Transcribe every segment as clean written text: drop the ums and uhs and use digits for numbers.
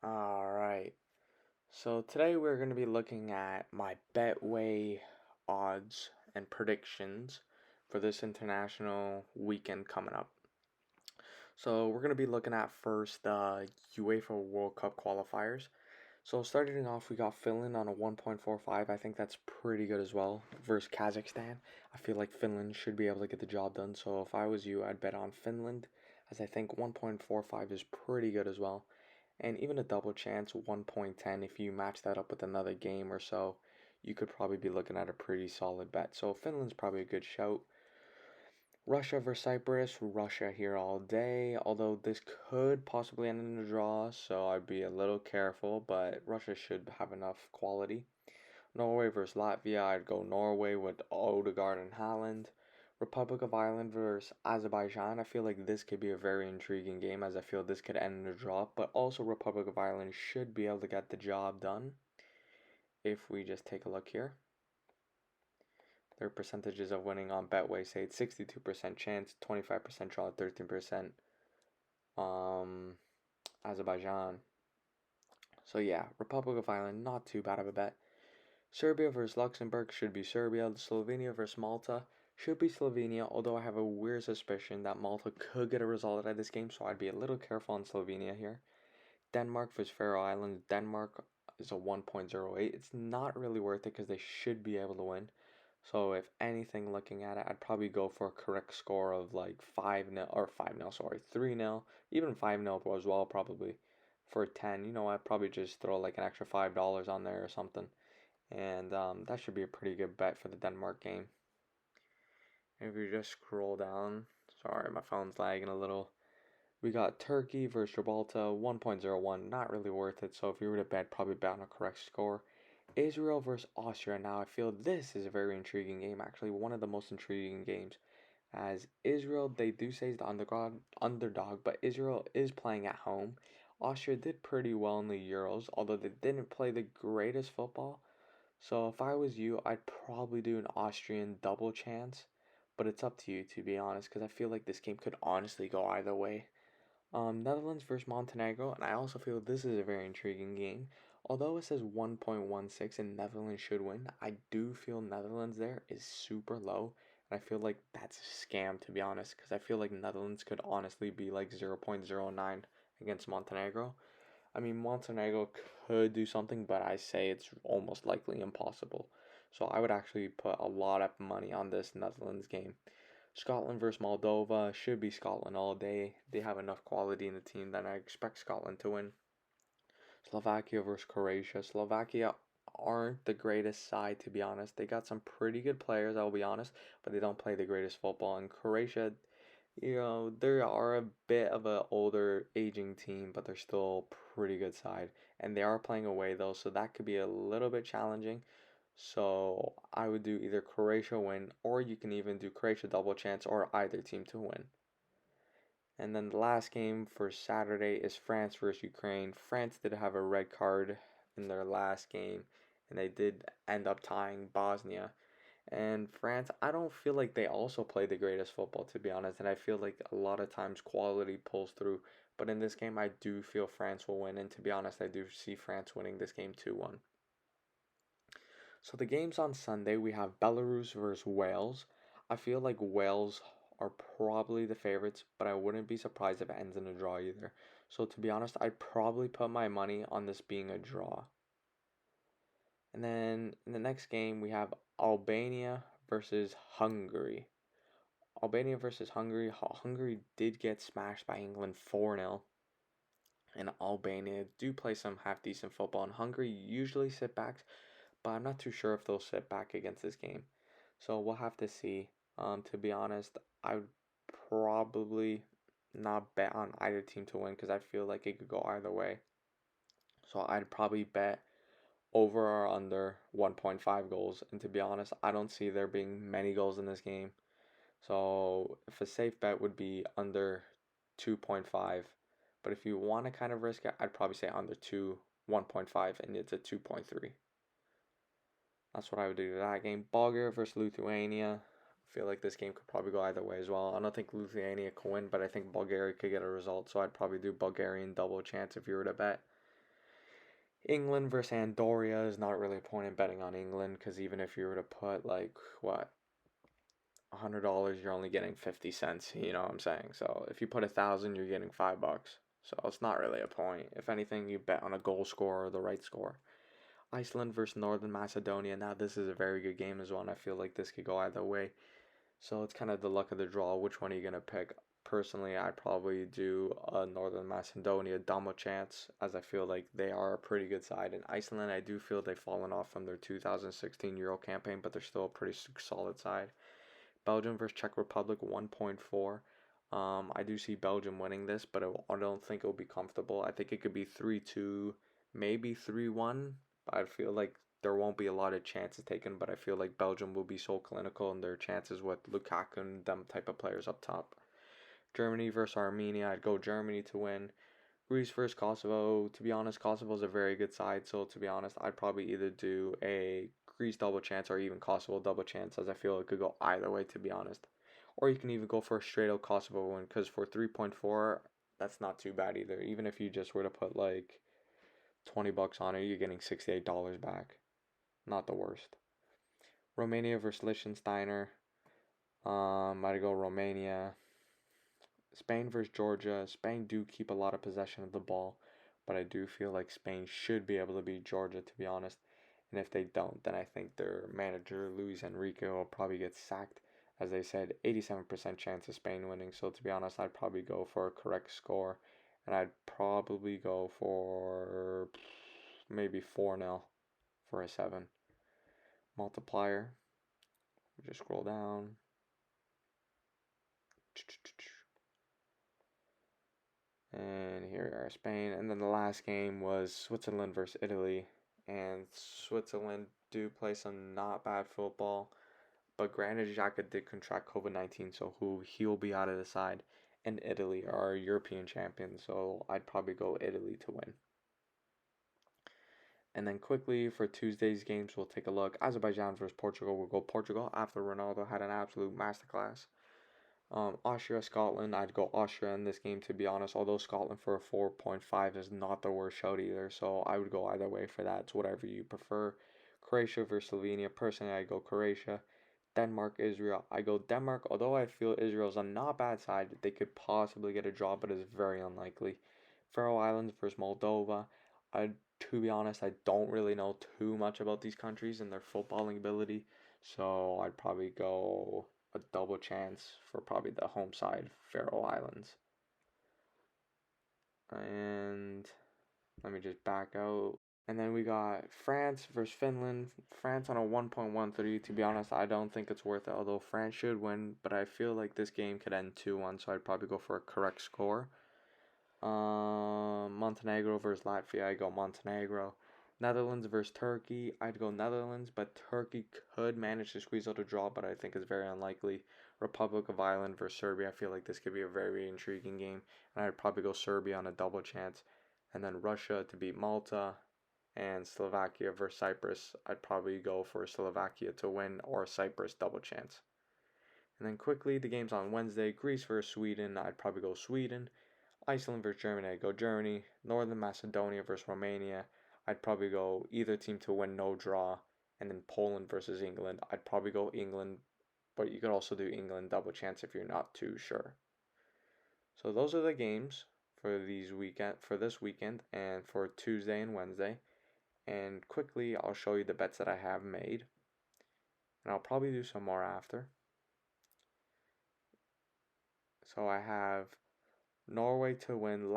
Alright, so today we're going to be looking at my Betway odds and predictions for this international weekend coming up. So we're going to be looking at first the UEFA World Cup qualifiers. So starting off, we got Finland on a 1.45. I think that's pretty good as well versus Kazakhstan. I feel like Finland should be able to get the job done. So if I was you, I'd bet on Finland, as I think 1.45 is pretty good as well. And even a double chance, 1.10, if you match that up with another game or so, you could probably be looking at a pretty solid bet. So Finland's probably a good shout. Russia versus Cyprus, Russia here all day, although this could possibly end in a draw, so I'd be a little careful, but Russia should have enough quality. Norway versus Latvia, I'd go Norway with Odegaard and Haaland. Republic of Ireland versus Azerbaijan, I feel like this could be a very intriguing game, as I feel this could end in a draw, but also Republic of Ireland should be able to get the job done. If we just take a look here, their percentages of winning on Betway say it's 62% chance, 25% draw, 13% Azerbaijan. So yeah, Republic of Ireland, not too bad of a bet. Serbia versus Luxembourg should be Serbia. Slovenia versus Malta should be Slovenia, although I have a weird suspicion that Malta could get a result out of this game, so I'd be a little careful on Slovenia here. Denmark versus Faroe Islands. Denmark is a 1.08. It's not really worth it because they should be able to win. So if anything, looking at it, I'd probably go for a correct score of like 5-0 or 5-0, sorry, 3-0, even 5-0 as well probably for 10. I'd probably just throw like an extra $5 on there or something. And that should be a pretty good bet for the Denmark game. If you just scroll down, sorry, my phone's lagging a little. We got Turkey versus Gibraltar, 1.01, not really worth it. So if you were to bet, probably bet on a correct score. Israel versus Austria. Now I feel this is a very intriguing game, actually one of the most intriguing games. As Israel, they do say is the underdog, but Israel is playing at home. Austria did pretty well in the Euros, although they didn't play the greatest football. So if I was you, I'd probably do an Austrian double chance, but it's up to you, to be honest, because I feel like this game could honestly go either way. Netherlands versus Montenegro, and I also feel this is a very intriguing game. Although it says 1.16 and Netherlands should win, I do feel Netherlands there is super low. And I feel like that's a scam, to be honest, because I feel like Netherlands could honestly be like 0.09 against Montenegro. I mean, Montenegro could do something, but I say it's almost likely impossible. So I would actually put a lot of money on this Netherlands game. Scotland versus Moldova should be Scotland all day. They have enough quality in the team that I expect Scotland to win. Slovakia versus Croatia. Slovakia aren't the greatest side, to be honest. They got some pretty good players, I'll be honest, but they don't play the greatest football. And Croatia, they are a bit of an older, aging team, but they're still a pretty good side. And they are playing away though, so that could be a little bit challenging. So I would do either Croatia win, or you can even do Croatia double chance, or either team to win. And then the last game for Saturday is France versus Ukraine. France did have a red card in their last game, and they did end up tying Bosnia. And France, I don't feel like they also play the greatest football, to be honest. And I feel like a lot of times quality pulls through. But in this game, I do feel France will win. And to be honest, I do see France winning this game 2-1. So the games on Sunday, we have Belarus versus Wales. I feel like Wales are probably the favorites, but I wouldn't be surprised if it ends in a draw either. So to be honest, I'd probably put my money on this being a draw. And then in the next game, we have Albania versus Hungary. Albania versus Hungary. Hungary did get smashed by England 4-0. And Albania do play some half decent football. And Hungary usually sit back, but I'm not too sure if they'll sit back against this game. So we'll have to see. To be honest, I would probably not bet on either team to win because I feel like it could go either way. So I'd probably bet over or under 1.5 goals. And to be honest, I don't see there being many goals in this game. So if a safe bet would be under 2.5. But if you want to kind of risk it, I'd probably say under 1.5, and it's a 2.3. That's what I would do to that game. Bulgaria versus Lithuania. I feel like this game could probably go either way as well. I don't think Lithuania could win, but I think Bulgaria could get a result. So I'd probably do Bulgarian double chance if you were to bet. England versus Andorra is not really a point in betting on England because even if you were to put like what $100, you're only getting 50 cents. You know what I'm saying? So if you put 1,000, you're getting $5. So it's not really a point. If anything, you bet on a goal score or the right score. Iceland versus Northern Macedonia. Now this is a very good game as well, and I feel like this could go either way. So it's kind of the luck of the draw. Which one are you gonna pick? Personally, I'd probably do a Northern Macedonia double chance, as I feel like they are a pretty good side. In Iceland, I do feel they've fallen off from their 2016 Euro campaign, but they're still a pretty solid side. Belgium versus Czech Republic 1.4. I do see Belgium winning this, but I don't think it'll be comfortable. I think it could be 3-2, maybe 3-1. I feel like there won't be a lot of chances taken, but I feel like Belgium will be so clinical in their chances with Lukaku and them type of players up top. Germany versus Armenia, I'd go Germany to win. Greece versus Kosovo. To be honest, Kosovo's a very good side, so to be honest, I'd probably either do a Greece double chance or even Kosovo double chance, as I feel it could go either way, to be honest. Or you can even go for a straight out Kosovo win, because for 3.4, that's not too bad either. Even if you just were to put like $20 on it, you're getting $68 back. Not the worst. Romania versus Liechtensteiner. I'd go Romania. Spain versus Georgia. Spain do keep a lot of possession of the ball, but I do feel like Spain should be able to beat Georgia, to be honest. And if they don't, then I think their manager, Luis Enrique, will probably get sacked. As they said, 87% chance of Spain winning. So to be honest, I'd probably go for a correct score. And I'd probably go for maybe 4-0 for a 7. Multiplier. Just scroll down. And here we are, Spain. And then the last game was Switzerland versus Italy. And Switzerland do play some not bad football. But granted, Xhaka did contract COVID-19, so he'll be out of the side. And Italy are European champions, so I'd probably go Italy to win. And then quickly for Tuesday's games, we'll take a look. Azerbaijan versus Portugal. We'll go Portugal after Ronaldo had an absolute masterclass. Austria, Scotland. I'd go Austria in this game, to be honest. Although Scotland for a 4.5 is not the worst shout either, so I would go either way for that. It's whatever you prefer. Croatia versus Slovenia. Personally, I go Croatia. Denmark, Israel. I go Denmark. Although I feel Israel's a not bad side, they could possibly get a draw, but it's very unlikely. Faroe Islands versus Moldova. To be honest, I don't really know too much about these countries and their footballing ability, so I'd probably go a double chance for probably the home side, Faroe Islands. And let me just back out. And then we got France versus Finland. France on a 1.13. To be honest, I don't think it's worth it, although France should win, but I feel like this game could end 2-1, so I'd probably go for a correct score. Montenegro versus Latvia, I go Montenegro. Netherlands versus Turkey, I'd go Netherlands, but Turkey could manage to squeeze out a draw, but I think it's very unlikely. Republic of Ireland versus Serbia, I feel like this could be a very intriguing game, and I'd probably go Serbia on a double chance. And then Russia to beat Malta, and Slovakia versus Cyprus, I'd probably go for Slovakia to win or Cyprus double chance. And then quickly, the games on Wednesday, Greece versus Sweden, I'd probably go Sweden. Iceland versus Germany, I'd go Germany. Northern Macedonia versus Romania, I'd probably go either team to win, no draw. And then Poland versus England, I'd probably go England, but you could also do England double chance if you're not too sure. So those are the games for this weekend and for Tuesday and Wednesday. And quickly, I'll show you the bets that I have made. And I'll probably do some more after. So I have Norway to win,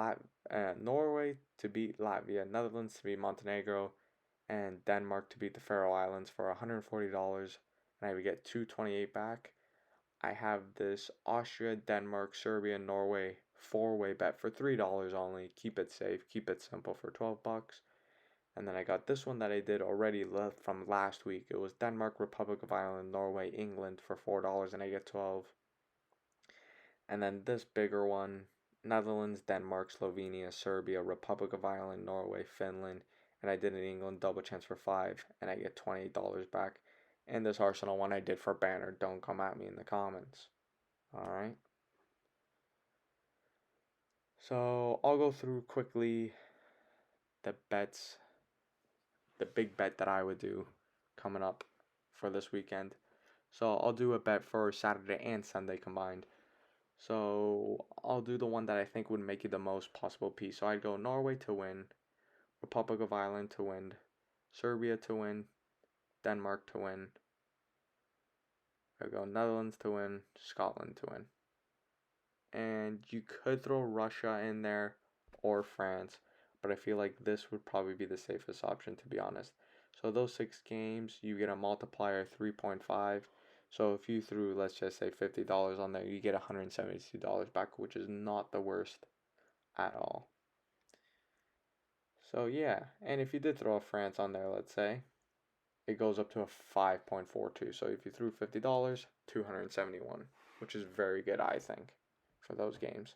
Norway to beat Latvia, Netherlands to beat Montenegro, and Denmark to beat the Faroe Islands for $140, and I would get $228 back. I have this Austria, Denmark, Serbia, Norway 4-way bet for $3 only. Keep it safe, keep it simple for $12. And then I got this one that I did already from last week. It was Denmark, Republic of Ireland, Norway, England for $4, and I get 12. And then this bigger one, Netherlands, Denmark, Slovenia, Serbia, Republic of Ireland, Norway, Finland, and I did an England double chance for 5, and I get $28 back. And this Arsenal one I did for Banner. Don't come at me in the comments. Alright. So I'll go through quickly the bets the big bet that I would do coming up for this weekend. So I'll do a bet for Saturday and Sunday combined. So I'll do the one that I think would make you the most possible piece. So I'd go Norway to win, Republic of Ireland to win, Serbia to win, Denmark to win. I'd go Netherlands to win, Scotland to win. And you could throw Russia in there or France, but I feel like this would probably be the safest option, to be honest. So those 6 games, you get a multiplier 3.5. So if you threw, let's just say $50 on there, you get $172 back, which is not the worst at all. So yeah, and if you did throw a France on there, let's say, it goes up to a 5.42. So if you threw $50, 271, which is very good, I think, for those games.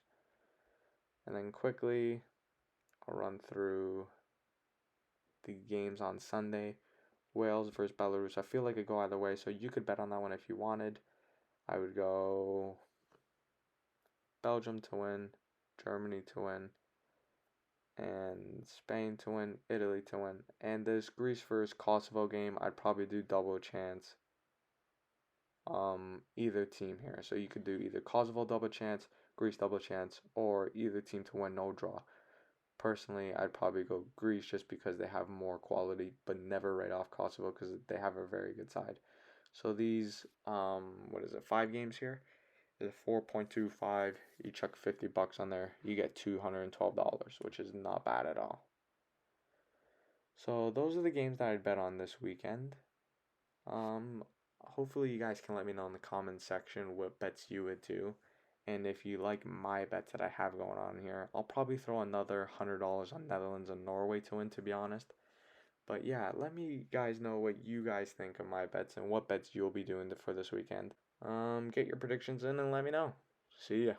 And then quickly, I'll run through the games on Sunday. Wales versus Belarus. I feel like it go either way, so you could bet on that one if you wanted. I would go Belgium to win, Germany to win, and Spain to win, Italy to win. And this Greece versus Kosovo game, I'd probably do double chance either team here. So you could do either Kosovo double chance, Greece double chance, or either team to win, no draw. Personally, I'd probably go Greece just because they have more quality, but never write off Kosovo because they have a very good side. So these, what is it, 5 games here? Is 4.25. You chuck $50 on there, you get $212, which is not bad at all. So those are the games that I'd bet on this weekend. Hopefully you guys can let me know in the comment section what bets you would do. And if you like my bets that I have going on here, I'll probably throw another $100 on Netherlands and Norway to win, to be honest. But yeah, let me guys know what you guys think of my bets and what bets you'll be doing for this weekend. Get your predictions in and let me know. See ya.